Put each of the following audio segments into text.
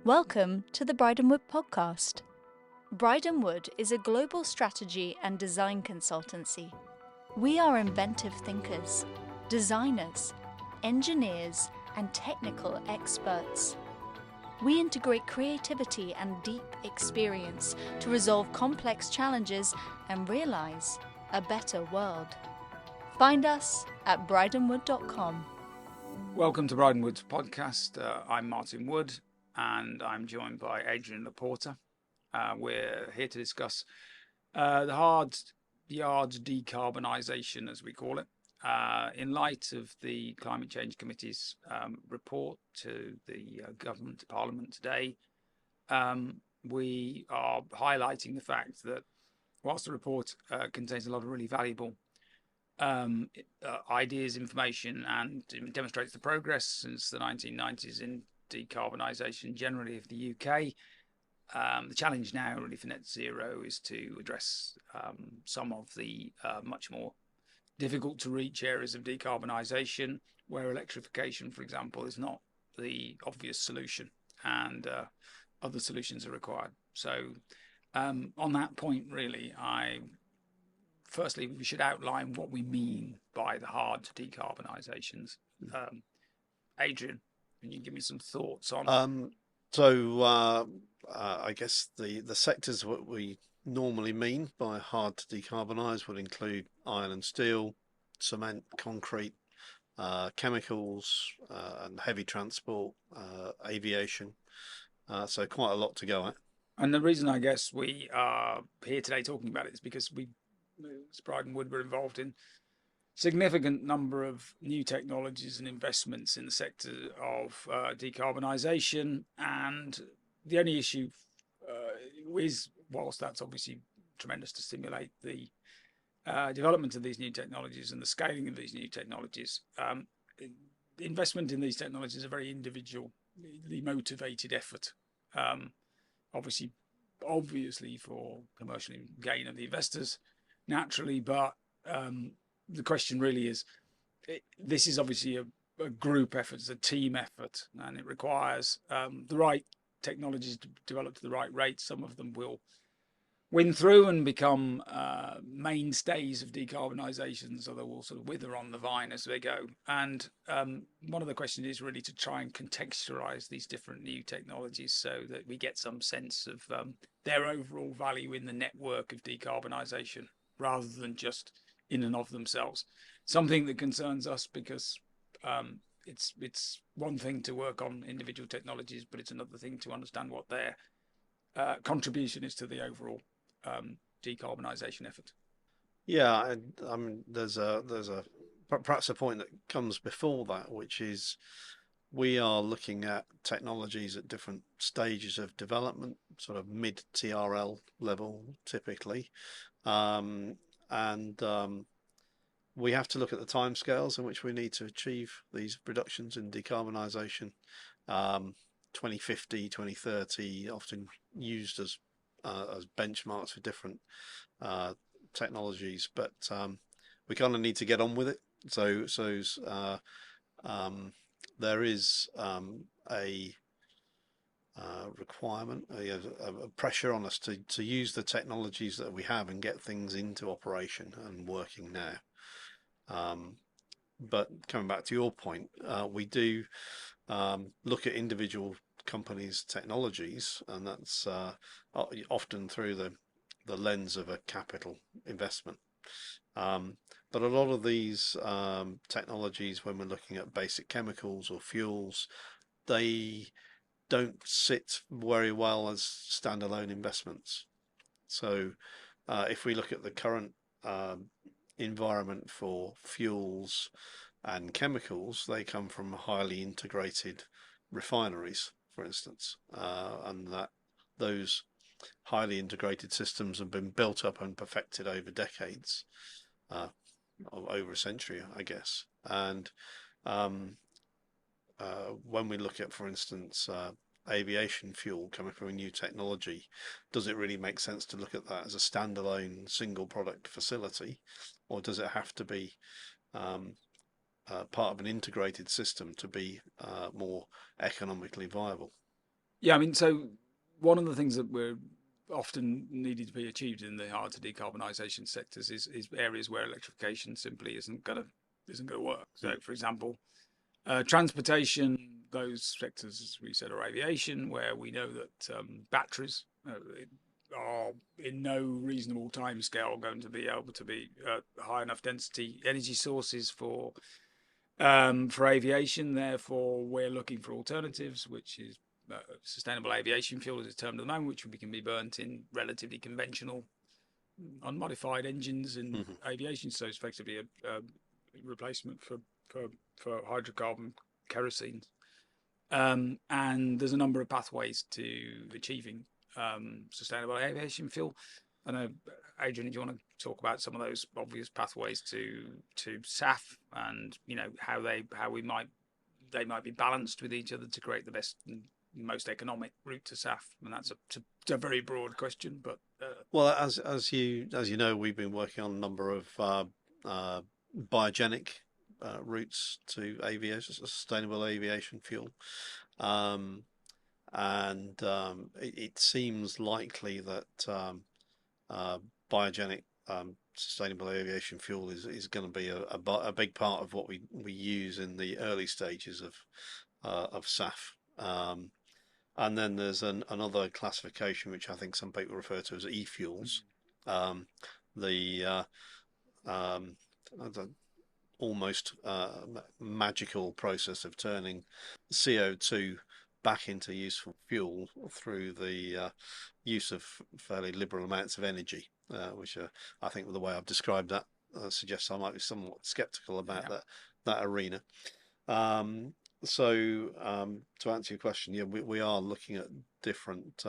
Welcome to the Bryden Wood Podcast. Bryden Wood is a global strategy and design consultancy. We are inventive thinkers, designers, engineers, and technical experts. We integrate creativity and deep experience to resolve complex challenges and realize a better world. Find us at brydenwood.com. Welcome to Bryden Wood's podcast. I'm Martin Wood, and I'm joined by Adrian and Porta. We're here to discuss the hard yards decarbonisation, as we call it, in light of the Climate Change Committee's report to the government, to Parliament today. We are highlighting the fact that whilst the report contains a lot of really valuable ideas, information, and demonstrates the progress since the 1990s in decarbonisation generally of the UK. The challenge now really for net zero is to address some of the much more difficult to reach areas of decarbonisation where electrification, for example, is not the obvious solution, and other solutions are required. So on that point, really, firstly, we should outline what we mean by the hard decarbonisations. Adrian, can you give me some thoughts on? I guess the sectors what we normally mean by hard to decarbonise would include iron and steel, cement, concrete, chemicals, and heavy transport, aviation. So quite a lot to go at. And the reason I guess we are here today talking about it is because we, as Bryden Wood, were involved in significant number of new technologies and investments in the sector of decarbonisation. And the only issue is, whilst that's obviously tremendous to stimulate the development of these new technologies and the scaling of these new technologies, investment in these technologies is a very individually motivated effort. Obviously for commercial gain of the investors, naturally, but the question really is, this is obviously a group effort, it's a team effort, and it requires the right technologies to develop to the right rate. Some of them will win through and become mainstays of decarbonisation, so they will sort of wither on the vine as they go. And one of the questions is really to try and contextualise these different new technologies so that we get some sense of their overall value in the network of decarbonisation, rather than just in and of themselves. Something that concerns us because it's one thing to work on individual technologies, but it's another thing to understand what their contribution is to the overall decarbonisation effort. Yeah, I mean, there's perhaps a point that comes before that, which is we are looking at technologies at different stages of development, sort of mid TRL level typically. We have to look at the timescales in which we need to achieve these reductions in decarbonisation. 2050, 2030, often used as benchmarks for different technologies, but we kind of need to get on with it. So there is a requirement, a pressure on us to use the technologies that we have and get things into operation and working now. But coming back to your point, we do look at individual companies' technologies, and that's often through the lens of a capital investment. But a lot of these technologies, when we're looking at basic chemicals or fuels, they don't sit very well as standalone investments. So if we look at the current environment for fuels and chemicals, they come from highly integrated refineries, for instance, and that those highly integrated systems have been built up and perfected over decades, over a century, I guess. And when we look at, for instance, aviation fuel coming from a new technology, does it really make sense to look at that as a standalone single product facility, or does it have to be part of an integrated system to be more economically viable? Yeah, I mean, so one of the things that we're often needed to be achieved in the hard to decarbonisation sectors is areas where electrification simply isn't gonna work. So, for example, transportation, those sectors, as we said, are aviation, where we know that batteries are in no reasonable timescale going to be able to be high enough density energy sources for aviation. Therefore, we're looking for alternatives, which is sustainable aviation fuel is a term at the moment, which can be burnt in relatively conventional, unmodified engines in aviation. So it's effectively a replacement for hydrocarbon kerosene. And there's a number of pathways to achieving sustainable aviation fuel. I know, Adrian, do you want to talk about some of those obvious pathways to SAF, and how they might be balanced with each other to create the best and most economic route to SAF? And that's a very broad question, but well, as you know, we've been working on a number of biogenic routes to aviation, sustainable aviation fuel, and it seems likely that biogenic sustainable aviation fuel is going to be a big part of what we use in the early stages of SAF. And then there's another classification which I think some people refer to as e-fuels. The almost magical process of turning CO2 back into useful fuel through the use of fairly liberal amounts of energy, which I think the way I've described that suggests I might be somewhat sceptical about that arena. So to answer your question, yeah, we are looking at different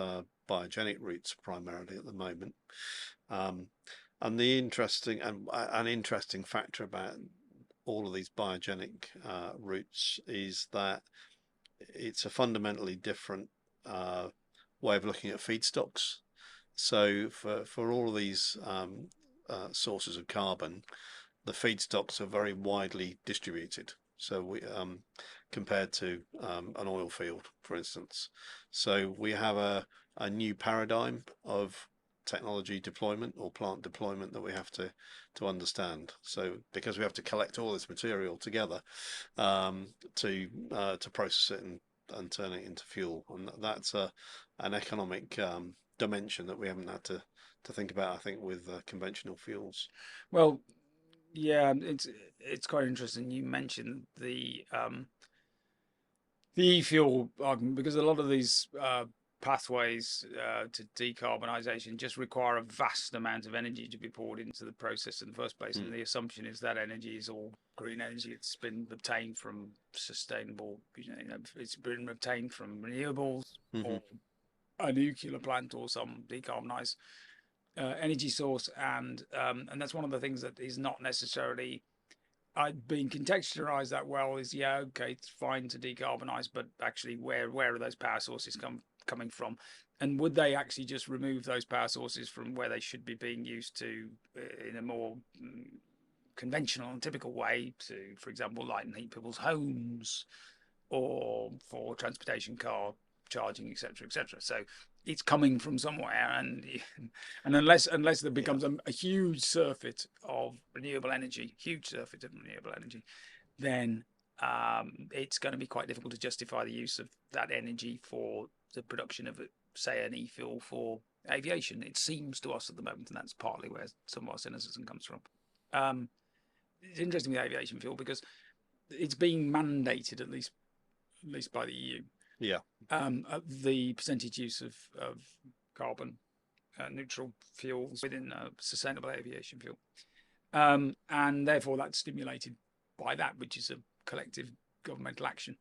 biogenic routes primarily at the moment. And the an interesting factor about all of these biogenic routes is that it's a fundamentally different way of looking at feedstocks. So for all of these sources of carbon, the feedstocks are very widely distributed. So we compared to an oil field, for instance. So we have a new paradigm of technology deployment or plant deployment that we have to understand. So because we have to collect all this material together to process it and turn it into fuel, and that's an economic dimension that we haven't had to think about, I think, with conventional fuels. Well, yeah, it's quite interesting. You mentioned the e-fuel argument, because a lot of these pathways to decarbonisation just require a vast amount of energy to be poured into the process in the first place. And the assumption is that energy is all green energy. It's been obtained from sustainable, it's been obtained from renewables or a nuclear plant or some decarbonised energy source. And that's one of the things that is not necessarily being contextualised that well. Is okay, it's fine to decarbonise, but actually where are those power sources coming from, and would they actually just remove those power sources from where they should be being used to in a more conventional and typical way to, for example, light and heat people's homes or for transportation, car charging, etc., etc. So it's coming from somewhere, and unless there becomes a huge surfeit of renewable energy, then it's going to be quite difficult to justify the use of that energy for the production of, say, an e-fuel for aviation. It seems to us at the moment, and that's partly where some of our cynicism comes from. It's interesting with aviation fuel because it's being mandated, at least by the EU. Yeah. The percentage use of carbon neutral fuels within sustainable aviation fuel, and therefore that's stimulated by that, which is a collective governmental action.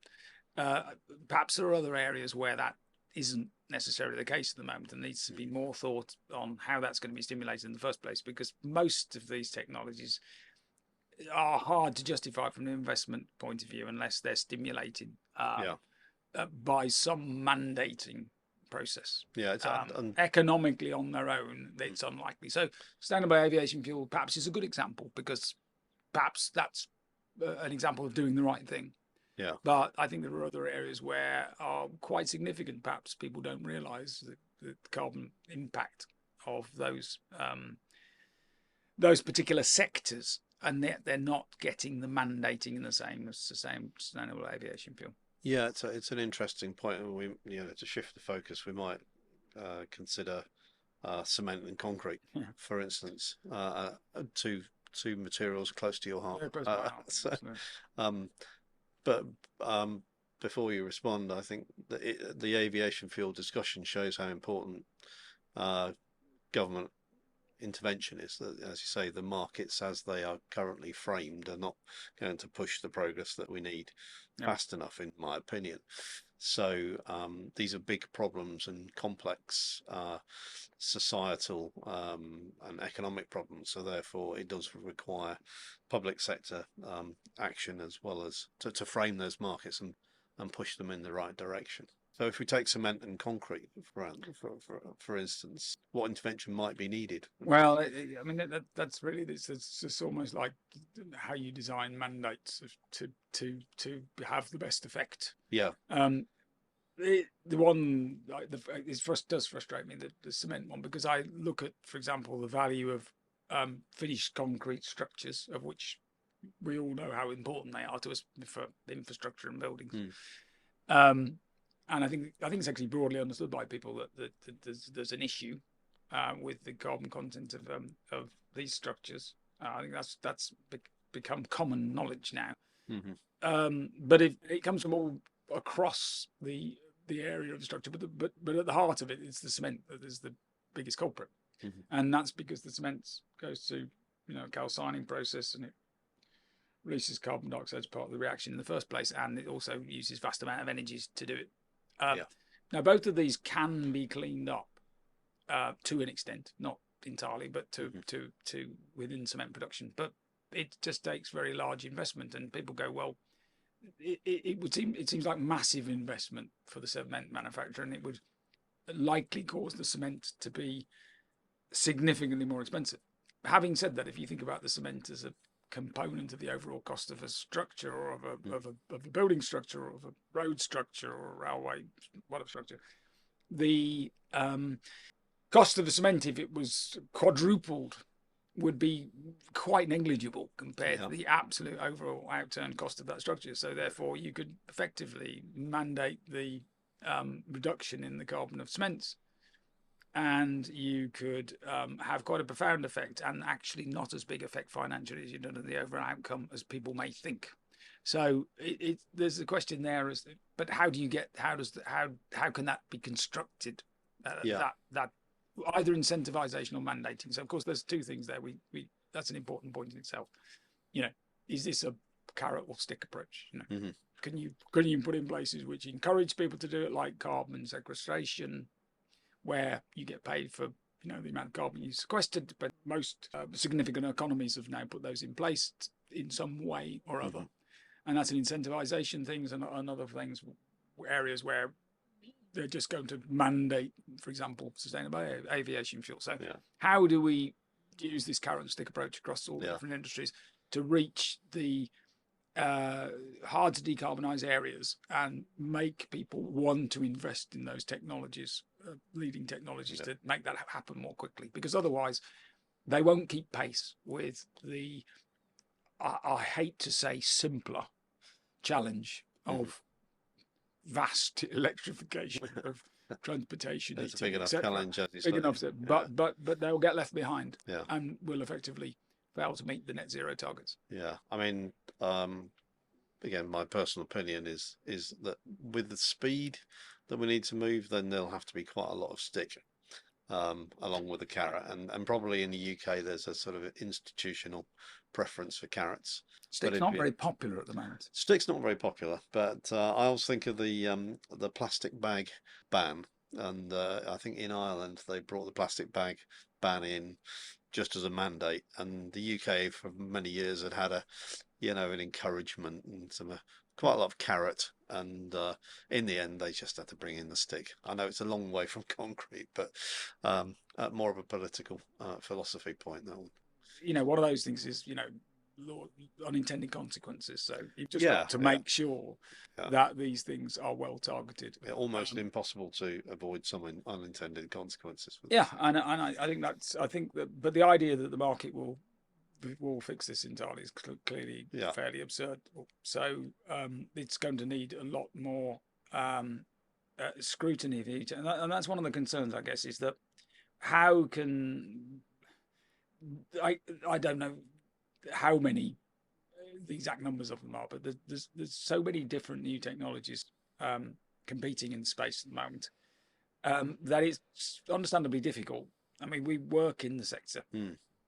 Perhaps there are other areas where that isn't necessarily the case at the moment, and needs to be more thought on how that's going to be stimulated in the first place, because most of these technologies are hard to justify from an investment point of view unless they're stimulated by some mandating process. Yeah, it's economically on their own, it's unlikely. So sustainable aviation fuel perhaps is a good example, because perhaps that's an example of doing the right thing. Yeah. But I think there are other areas where are quite significant. Perhaps people don't realise the carbon impact of those particular sectors, and they're not getting the mandating in the same as the same sustainable aviation fuel. Yeah, it's an interesting point, and we to shift the focus, we might consider cement and concrete, for instance, two materials close to your heart. Yeah, close to my heart, So, absolutely. but before you respond, I think the aviation fuel discussion shows how important government intervention is. That, as you say, the markets as they are currently framed are not going to push the progress that we need fast enough, in my opinion. So these are big problems and complex societal and economic problems. So therefore, it does require public sector action, as well as to frame those markets and push them in the right direction. So if we take cement and concrete, for instance, what intervention might be needed? Well, I mean that's really it's just almost like how you design mandates to have the best effect. Yeah. The one like does frustrate me, the cement one, because I look at, for example, the value of finished concrete structures, of which we all know how important they are to us for infrastructure and buildings. And I think it's actually broadly understood by people that there's an issue with the carbon content of these structures. I think that's become common knowledge now. But it comes from all across the area of the structure, but at the heart of it, it's the cement that is the biggest culprit, and that's because the cement goes through a calcining process, and it releases carbon dioxide as part of the reaction in the first place, and it also uses vast amount of energies to do it. Now, both of these can be cleaned up to an extent, not entirely, but to within cement production. But it just takes very large investment, and people go, well, it seems like massive investment for the cement manufacturer, and it would likely cause the cement to be significantly more expensive. Having said that, if you think about the cement as a component of the overall cost of a structure, or of a building structure, or of a road structure, or a railway, whatever structure, the cost of the cement, if it was quadrupled, would be quite negligible compared to the absolute overall outturn cost of that structure. So therefore, you could effectively mandate the reduction in the carbon of cements, and you could have quite a profound effect, and actually not as big effect financially as you done in the overall outcome as people may think. So there's a question there, but how can that be constructed? That either incentivization or mandating. So of course there's two things there. That's an important point in itself. Is this a carrot or stick approach? Can you put in places which encourage people to do it, like carbon sequestration, where you get paid for the amount of carbon you sequestered? But most significant economies have now put those in place in some way or other, and that's an incentivization things, and other things, areas where they're just going to mandate, for example, sustainable aviation fuel. So how do we use this carrot and stick approach across all the different industries to reach the hard to decarbonise areas and make people want to invest in those technologies, leading technologies, to make that happen more quickly? Because otherwise they won't keep pace with the, I hate to say, simpler challenge of vast electrification of transportation. It's a big enough challenge, but they'll get left behind, and will effectively fail to meet the net zero targets. I mean, again, my personal opinion is that with the speed that we need to move, then there'll have to be quite a lot of stick along with the carrot, and probably in the UK there's a sort of institutional preference for carrots. Stick's not very popular at the moment. Stick's not very popular, but I always think of the plastic bag ban, and I think in Ireland they brought the plastic bag ban in just as a mandate, and the UK for many years had an encouragement and quite a lot of carrot, and in the end they just had to bring in the stick. I know it's a long way from concrete, but more of a political philosophy point, that one. One of those things is unintended consequences. So you've just Yeah, got to yeah, make sure yeah. that these things are well targeted. Almost impossible to avoid some unintended consequences. With Yeah, this. I think but the idea that the market will fix this entirely is clearly Yeah. fairly absurd. So it's going to need a lot more scrutiny of it, and that's one of the concerns, I guess, is that how can I don't know how many the exact numbers of them are, but there's so many different new technologies competing in space at the moment that it's understandably difficult. I mean, we work in the sector,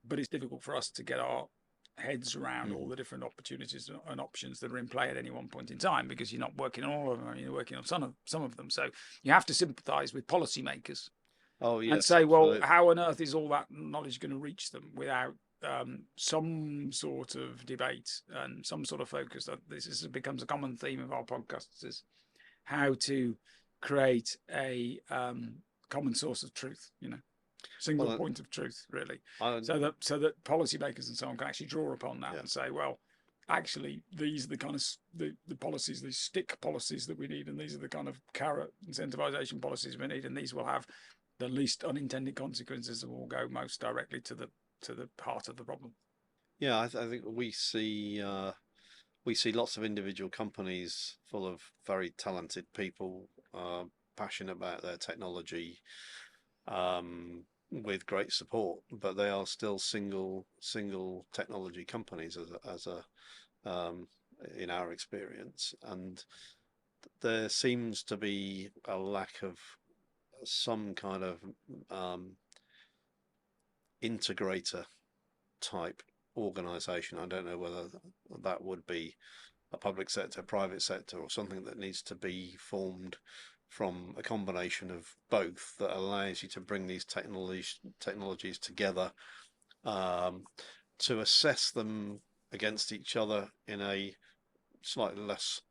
but it's difficult for us to get our heads around all the different opportunities and options that are in play at any one point in time, because you're not working on all of them, you're working on some of them. So you have to sympathise with policymakers and say, well, how on earth is all that knowledge going to reach them without some sort of debate and some sort of focus? This becomes a common theme of our podcasts, is how to create a common source of truth, single point of truth, really, so that policymakers and so on can actually draw upon that and say, well, actually, these are the kind of the policies, these stick policies that we need, and these are the kind of carrot incentivization policies we need, and these will have the least unintended consequences and will go most directly to the heart of the problem. Yeah, I think we see lots of individual companies full of very talented people, passionate about their technology, with great support, but they are still single technology companies as a in our experience, and there seems to be a lack of some kind of integrator type organization. I don't know whether that would be a public sector, private sector, or something that needs to be formed from a combination of both, that allows you to bring these technologies together, to assess them against each other in a slightly less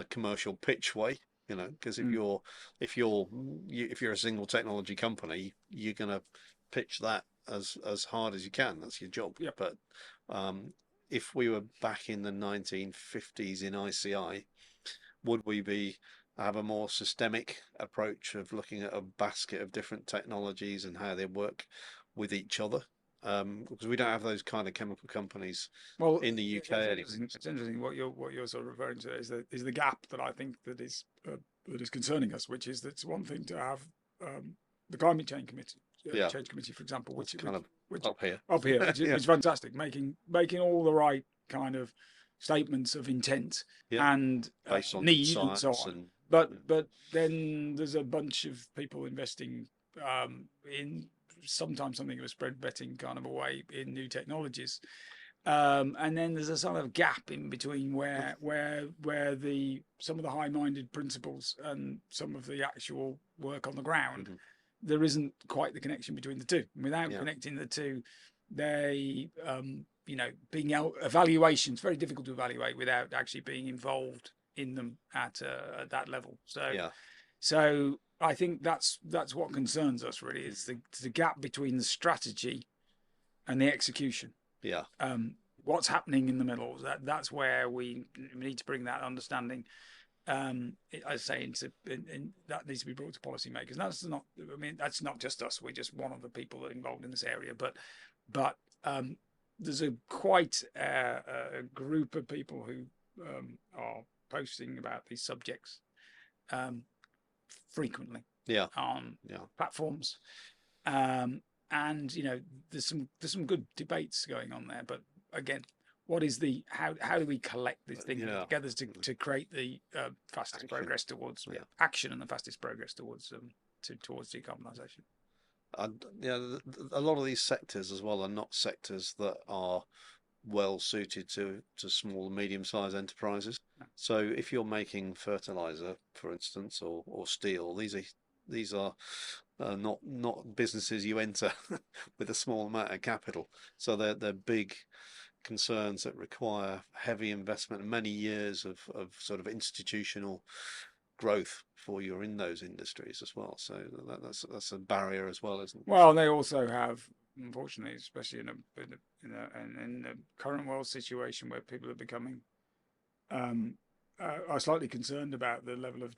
commercial pitch way. Because if you're a single technology company, you're going to pitch that as hard as you can. That's your job. Yep. But if we were back in the 1950s in ICI, would we have a more systemic approach of looking at a basket of different technologies and how they work with each other? Because we don't have those kind of chemical companies in the UK anymore. It's interesting what you're sort of referring to is the gap that I think that is concerning us, which is that it's one thing to have the climate change committee, change committee, for example, which up here, which is fantastic, making all the right kind of statements of intent and need and so on. But then there's a bunch of people investing in sometimes something of a spread betting kind of a way in new technologies, and then there's a sort of gap in between where some of the high-minded principles and some of the actual work on the ground, there isn't quite the connection between the two. Without connecting the two, they being evaluations very difficult to evaluate without actually being involved in them at that level. So I think that's what concerns us, really. It's the gap between the strategy and the execution. What's happening in the middle? That's where we need to bring that understanding. I say that needs to be brought to policymakers. That's not just us. We're just one of the people involved in this area. But there's quite a group of people who are posting about these subjects frequently on platforms, and there's some good debates going on there. But again, what is how do we collect these things together to create the fastest progress towards action and the fastest progress towards decarbonisation? A lot of these sectors as well are not sectors that are well suited to small and medium-sized enterprises. So if you're making fertilizer, for instance, or steel, these are not businesses you enter with a small amount of capital. So they're big concerns that require heavy investment and many years of sort of institutional growth before you're in those industries as well. So that's a barrier as well, isn't it? Well, they also have unfortunately, especially in the current world situation where people are becoming are slightly concerned about the level of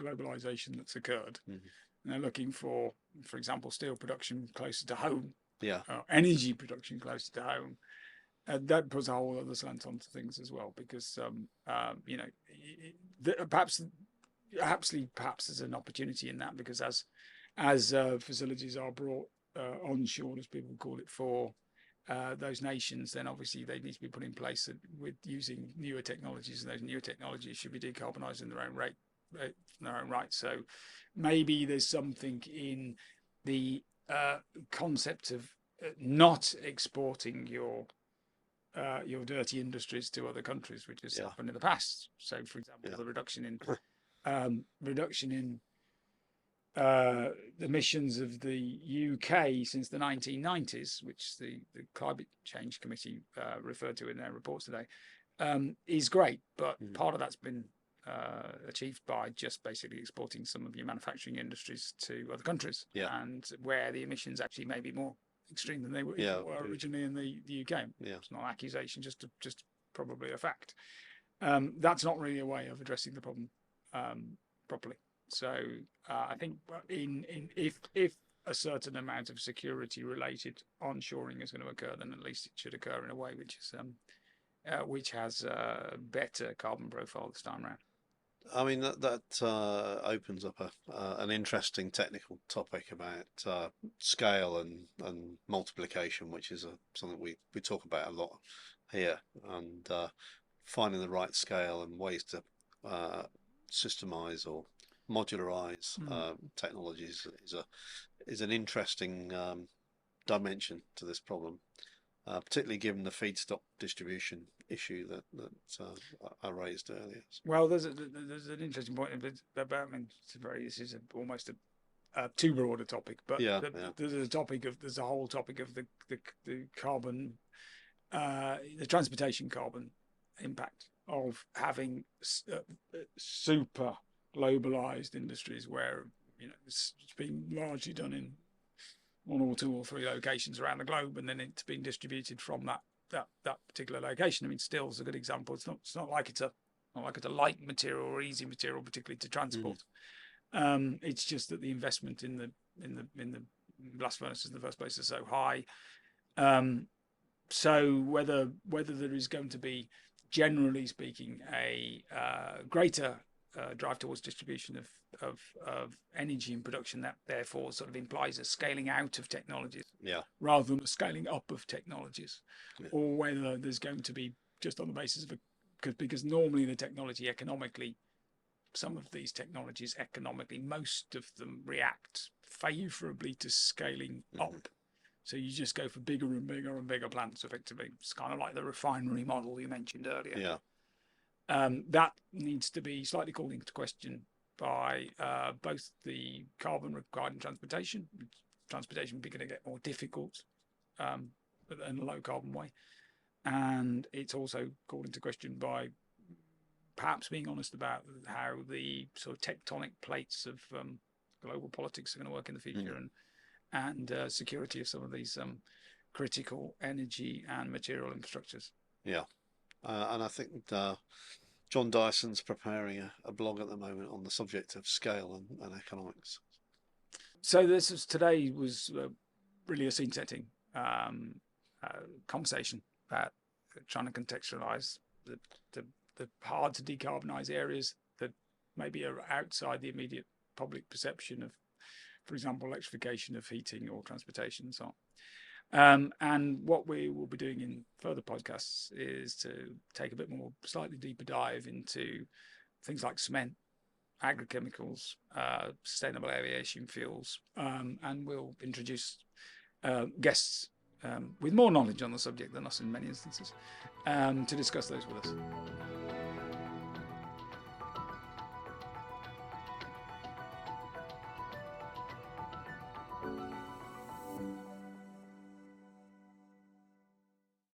globalization that's occurred. Mm-hmm. And they're looking for example, steel production closer to home, Yeah. Energy production closer to home. That puts a whole other slant onto things as well, because perhaps there's an opportunity in that, because as facilities are brought onshore, as people call it, for those nations, then obviously they need to be put in place with using newer technologies, and those newer technologies should be decarbonised in their own right. So maybe there's something in the concept of not exporting your dirty industries to other countries, which has happened in the past. So, for example, the reduction in emissions of the UK since the 1990s, which the Climate Change Committee referred to in their reports today, is great. But part of that's been achieved by just basically exporting some of your manufacturing industries to other countries, and where the emissions actually may be more extreme than they were originally in the UK. It's not an accusation, just probably a fact. That's not really a way of addressing the problem properly. So I think if a certain amount of security related onshoring is going to occur, then at least it should occur in a way which has a better carbon profile this time around. I mean, that opens up an interesting technical topic about scale and multiplication, which is something we talk about a lot here, and finding the right scale and ways to systemize or modularize technologies is an interesting dimension to this problem, particularly given the feedstock distribution issue that I raised earlier. Well, there's an interesting point about. I mean, this is almost a too broad a topic, but there's a whole topic of the carbon, the transportation carbon impact of having super globalized industries where it's been largely done in one or two or three locations around the globe, and then it's been distributed from that particular location. I mean, steel's a good example. It's not like it's a light material or easy material, particularly to transport. It's just that the investment in the blast furnaces in the first place is so high. So whether there is going to be, generally speaking, a greater drive towards distribution of energy in production, that therefore sort of implies a scaling out of technologies rather than a scaling up of technologies, or whether there's going to be just on the basis of because normally the technology economically, some of these technologies economically, most of them react favourably to scaling up. So you just go for bigger and bigger and bigger plants, effectively. It's kind of like the refinery model you mentioned earlier. That needs to be slightly called into question by both the carbon required in transportation. Transportation will be going to get more difficult in a low carbon way. And it's also called into question by perhaps being honest about how the sort of tectonic plates of global politics are going to work in the future, and security of some of these critical energy and material infrastructures. And I think John Dyson's preparing a blog at the moment on the subject of scale and economics. So today was really a scene-setting conversation about trying to contextualise the hard to decarbonise areas that maybe are outside the immediate public perception of, for example, electrification of heating or transportation and so on. And what we will be doing in further podcasts is to take a bit more, slightly deeper dive into things like cement, agrochemicals, sustainable aviation fuels, and we'll introduce guests with more knowledge on the subject than us in many instances to discuss those with us.